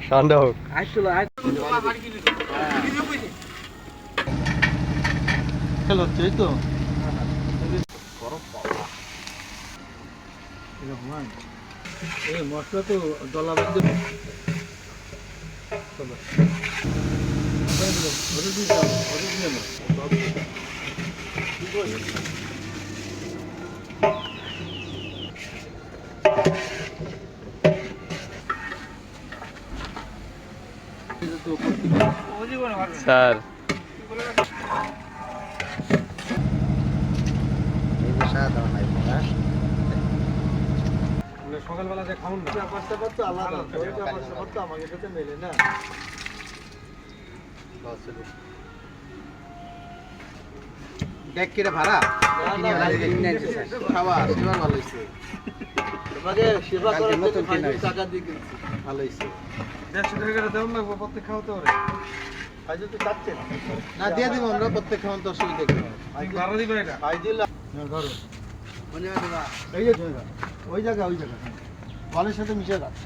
ঠান্ডা হোক। হচ্ছে তো মশলা তো দলা বাদ দেবো স্যার সকালবেলা যে খাউন না আলাদা আমাকে সাথে মেলে না দেখ কিরে ভাড়া খাওয়া সেবার ভালো হয়েছে তোমাকে সেবা করার জন্য টাকা দিয়ে কিনছি ভালো হয়েছে 150 টাকা দেওয়া লাগবে প্রত্যেক খাওয়াতে পারে আজ তো চাচ্ছেন না দিয়ে দিব আমরা প্রত্যেক খাওয়ান তো অসুবিধা কি ভাড়া দিবে এটা ভাই দিলাম না ধরো এই যে ওই জায়গা ওই জায়গা বলের সাথে মিশে গেছে